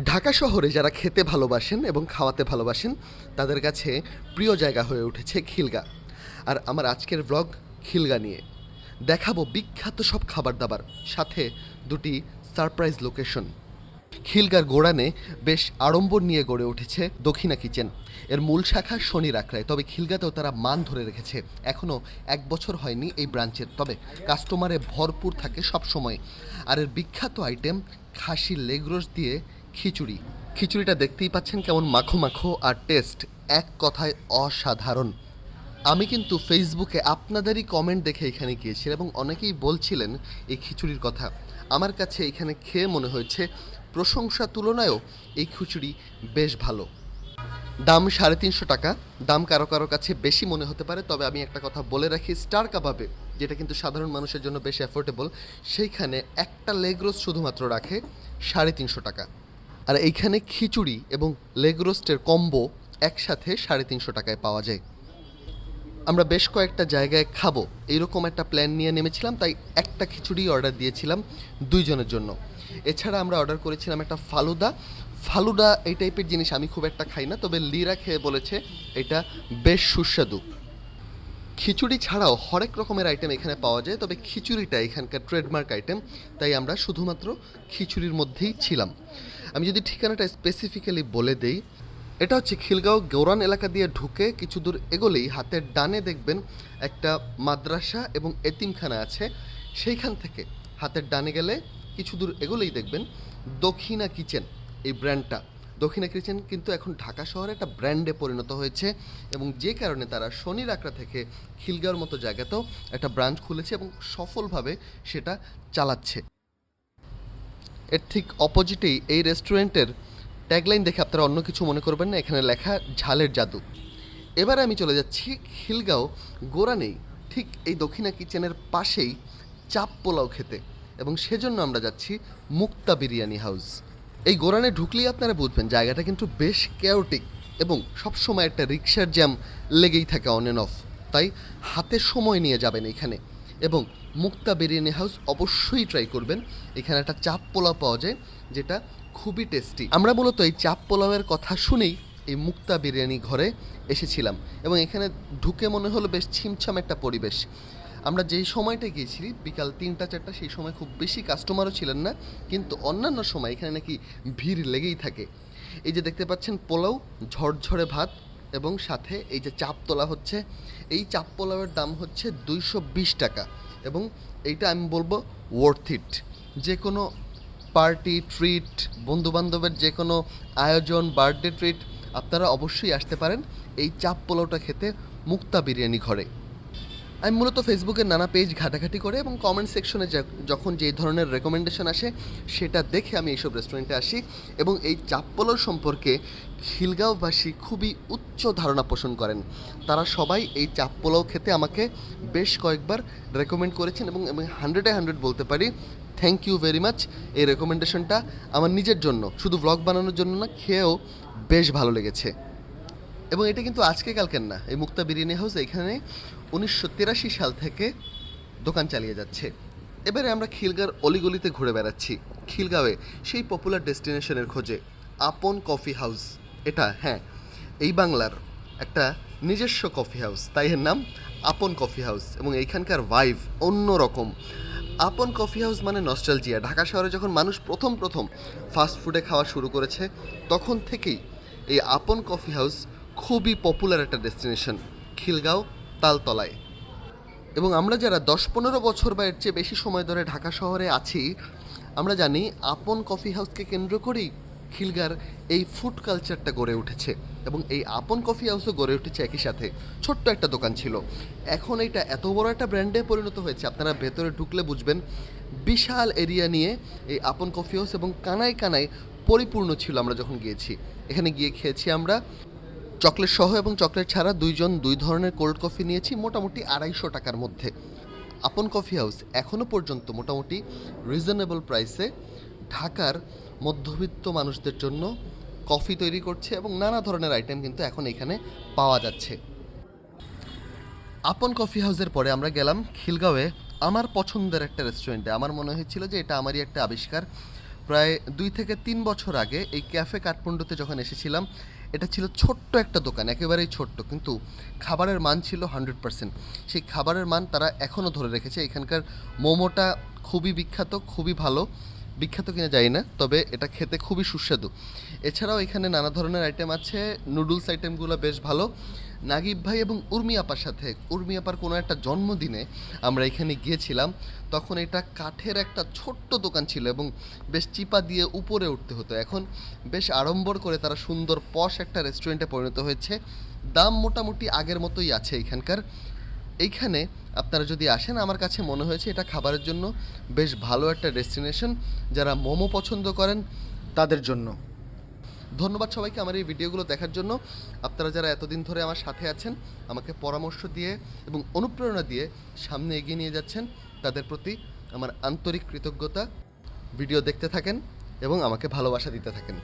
ঢাকা শহরে যারা খেতে ভালোবাসেন এবং খাওয়াতে ভালোবাসেন তাদের কাছে প্রিয় জায়গা হয়ে উঠেছে খিলগা। আর আমার আজকের ব্লগ খিলগা নিয়ে। দেখাবো বিখ্যাত সব খাবার দাবার, সাথে দুটি সারপ্রাইজ লোকেশন। খিলগার গোড়ানে বেশ আড়ম্বর নিয়ে গড়ে উঠেছে দক্ষিণা কিচেন। এর মূল শাখা শনির আখড়ায়, তবে খিলগাতেও তারা মান ধরে রেখেছে। এখনও 1 বছর হয়নি এই ব্রাঞ্চের, তবে কাস্টমারে ভরপুর থাকে সব সময়। আর এর বিখ্যাত আইটেম খাসির লেগ রোস্ট দিয়ে খিচুড়ি। খিচুড়িটা দেখতেই পাচ্ছেন কেমন মাখো মাখো, আর টেস্ট এক কথায় অসাধারণ। আমি কিন্তু ফেসবুকে আপনাদেরই কমেন্ট দেখে এখানে গিয়েছিলাম এবং অনেকেই বলছিলেন এই খিচুড়ির কথা। আমার কাছে এখানে খেয়ে মনে হয়েছে প্রশংসার তুলনায়ও এই খিচুড়ি বেশ ভালো। দাম 350 টাকা। দাম কারো কারো কাছে বেশি মনে হতে পারে, তবে আমি একটা কথা বলে রাখি, স্টার কাবাবে, যেটা কিন্তু সাধারণ মানুষের জন্য বেশ অ্যাফোর্ডেবল, সেইখানে একটা লেগ রোস্ট শুধুমাত্র রাখে 350 টাকা। আর এইখানে খিচুড়ি এবং লেগ রোস্টের কম্বো একসাথে 350 টাকায় পাওয়া যায়। আমরা বেশ কয়েকটা জায়গায় খাবো এইরকম একটা প্ল্যান নিয়ে নেমেছিলাম, তাই একটা খিচুড়ি অর্ডার দিয়েছিলাম 2 জনের জন্য। এছাড়া আমরা অর্ডার করেছিলাম একটা ফালুদা। ফালুদা এই টাইপের জিনিস আমি খুব একটা খাই না, তবে লিরা খেয়ে বলেছে এটা বেশ সুস্বাদু। খিচুড়ি ছাড়াও হরেক রকমের আইটেম এখানে পাওয়া যায়, তবে খিচুড়িটা এখানকার ট্রেডমার্ক আইটেম, তাই আমরা শুধুমাত্র খিচুড়ির মধ্যেই ছিলাম। আমি যদি ঠিকানাটা স্পেসিফিক্যালি বলে দেই, এটা হচ্ছে খিলগাঁও গৌরান এলাকা দিয়ে ঢুকে কিছু দূর এগোলেই হাতের ডানে দেখবেন একটা মাদ্রাসা এবং এতিমখানা আছে। সেইখান থেকে হাতের ডানে গেলে কিছু দূর এগোলেই দেখবেন দক্ষিণা কিচেন। এই ব্র্যান্ডটা দক্ষিণা কিচেন কিন্তু এখন ঢাকা শহরে একটা ব্র্যান্ডে পরিণত হয়েছে, এবং যে কারণে তারা শনির আখড়া থেকে খিলগাঁওর মতো জায়গাতেও একটা ব্রাঞ্চ খুলেছে এবং সফলভাবে সেটা চালাচ্ছে। এর ঠিক অপোজিটেই এই রেস্টুরেন্টের ট্যাগলাইন দেখে আপনারা অন্য কিছু মনে করবেন না, এখানে লেখা ঝালের জাদু। এবারে আমি চলে যাচ্ছি খিলগাঁও গোরানেই ঠিক এই দক্ষিণা কিচেনের পাশেই চাপ পোলাও খেতে, এবং সেজন্য আমরা যাচ্ছি মুক্তা বিরিয়ানি হাউস। এই গোরানে ঢুকলেই আপনারা বুঝবেন জায়গাটা কিন্তু বেশ কেওটিক, এবং সবসময় একটা রিক্সার জ্যাম লেগেই থাকে অন অ্যান্ড অফ, তাই হাতে সময় নিয়ে যাবেন এখানে। এবং মুক্তা বিরিয়ানি হাউস অবশ্যই ট্রাই করবেন। এখানে একটা চাপ পোলাও পাওয়া যায় যেটা খুবই টেস্টি। আমরা মূলত এই চাপ পোলাওয়ের কথা শুনেই এই মুক্তা বিরিয়ানি ঘরে এসেছিলাম, এবং এখানে ঢুকে মনে হলো বেশ ছিমছাম একটা পরিবেশ। আমরা যেই সময়টা গিয়েছি বিকাল 3টা-4টা, সেই সময় খুব বেশি কাস্টমারও ছিলেন না, কিন্তু অন্যান্য সময় এখানে নাকি ভিড় লেগেই থাকে। এই যে দেখতে পাচ্ছেন পোলাও, ঝরঝরে ভাত, এবং সাথে এই যে চাপ তোলা হচ্ছে। এই চাপ পোলাওয়ের দাম হচ্ছে 220 টাকা, এবং এইটা আমি বলবো ওয়ার্থ ইট। যে কোনো পার্টি ট্রিট, বন্ধুবান্ধবের যে কোনো আয়োজন, বার্থডে ট্রিট, আপনারা অবশ্যই আসতে পারেন এই চাপ পোলাওটা খেতে মুক্তা বিরিয়ানি ঘরে। আমি মূলত ফেসবুকের নানা পেজ ঘাটাঘাটি করে এবং কমেন্ট সেকশনে যখন যেই ধরনের রেকমেন্ডেশন আসে সেটা দেখে আমি এইসব রেস্টুরেন্টে আসি, এবং এই চাপ পোলাও সম্পর্কে খিলগাঁওবাসী খুবই উচ্চ ধারণা পোষণ করেন। তারা সবাই এই চাপ পোলাও খেতে আমাকে বেশ কয়েকবার রেকমেন্ড করেছেন, এবং আমি 100-এ 100 বলতে পারি থ্যাংক ইউ ভেরি মাচ। এই রেকমেন্ডেশনটা আমার নিজের জন্য, শুধু ব্লগ বানানোর জন্য না, খেয়েও বেশ ভালো লেগেছে। এবং এটা কিন্তু আজকে কালকের না, এই মুক্তা বিরিয়ানি হাউস এখানে 1983 সাল থেকে দোকান চালিয়ে যাচ্ছে। এবারে আমরা খিলগাঁওর অলিগলিতে ঘুরে বেড়াচ্ছি খিলগাঁওয়ে সেই পপুলার ডেস্টিনেশনের খোঁজে, আপন কফি হাউস। এটা হ্যাঁ, এই বাংলার একটা নিজস্ব কফি হাউস, তাই এর নাম আপন কফি হাউস, এবং এইখানকার ভাইভ অন্য রকম। আপন কফি হাউস মানে নস্টালজিয়া। ঢাকা শহরে যখন মানুষ প্রথম প্রথম ফাস্ট ফুডে খাওয়া শুরু করেছে, তখন থেকেই এই আপন কফি হাউস খুবই পপুলার একটা ডেস্টিনেশন খিলগাঁও তালতলায়। এবং আমরা যারা 10-15 বছর বা এর চেয়ে বেশি সময় ধরে ঢাকা শহরে আছি, আমরা জানি আপন কফি হাউসকে কেন্দ্র করেই খিলগাঁর এই ফুড কালচারটা গড়ে উঠেছে, এবং এই আপন কফি হাউসও গড়ে উঠেছে একই সাথে। ছোট্ট একটা দোকান ছিল, এখন এটা এত বড় একটা ব্র্যান্ডে পরিণত হয়েছে, আপনারা ভেতরে ঢুকলে বুঝবেন। বিশাল এরিয়া নিয়ে এই আপন কফি হাউস, এবং কানায় কানায় পরিপূর্ণ ছিল আমরা যখন গিয়েছি। এখানে গিয়ে খেয়েছি আমরা চকলেট সহ এবং চকলেট ছাড়া, 2 জন 2 ধরনের কোল্ড কফি নিয়েছি, মোটামুটি 250 টাকার মধ্যে। আপন কফি হাউস এখনও পর্যন্ত মোটামুটি রিজনেবল প্রাইসে ঢাকার মধ্যবিত্ত মানুষদের জন্য কফি তৈরি করছে, এবং নানা ধরনের আইটেম কিন্তু এখন এখানে পাওয়া যাচ্ছে। আপন কফি হাউসের পরে আমরা গেলাম খিলগাঁওয়ে আমার পছন্দের একটা রেস্টুরেন্টে। আমার মনে হয়েছিল যে এটা আমারই একটা আবিষ্কার, প্রায় 2 থেকে 3 বছর আগে এই ক্যাফে কাঠমান্ডুতে যখন এসেছিলাম, এটা ছিল ছোট্ট একটা দোকান, একেবারেই ছোট্ট, কিন্তু খাবারের মান ছিল 100%। সেই খাবারের মান তারা এখনও ধরে রেখেছে। এখানকার মোমোটা খুবই বিখ্যাত, খুবই ভালো। বিখ্যাত কিনা জানি না, তবে এটা খেতে খুবই সুস্বাদু। এছাড়াও এখানে নানা ধরনের আইটেম আছে, নুডলস আইটেমগুলো বেশ ভালো। নাগিব ভাই এবং উর্মি আপার সাথে, উর্মি আপার কোনো একটা জন্মদিনে আমরা এখানে গিয়েছিলাম। তখন এটা কাঠের একটা ছোট্ট দোকান ছিল এবং বেশ চিপা দিয়ে উপরে উঠতে হতো। এখন বেশ আড়ম্বর করে তারা সুন্দর পশ একটা রেস্টুরেন্টে পরিণত হয়েছে। দাম মোটামুটি আগের মতোই আছে এখানকার। এইখানে আপনারা যদি আসেন, আমার কাছে মনে হয়েছে এটা খাবারের জন্য বেশ ভালো একটা ডেস্টিনেশন, যারা মোমো পছন্দ করেন তাদের জন্য। ধন্যবাদ সবাইকে আমার এই ভিডিওগুলো দেখার জন্য। আপনারা যারা এতদিন ধরে আমার সাথে আছেন, আমাকে পরামর্শ দিয়ে এবং অনুপ্রেরণা দিয়ে সামনে এগিয়ে নিয়ে যাচ্ছেন, তাদের প্রতি আমার আন্তরিক কৃতজ্ঞতা। ভিডিও দেখতে থাকেন এবং আমাকে ভালোবাসা দিতে থাকেন।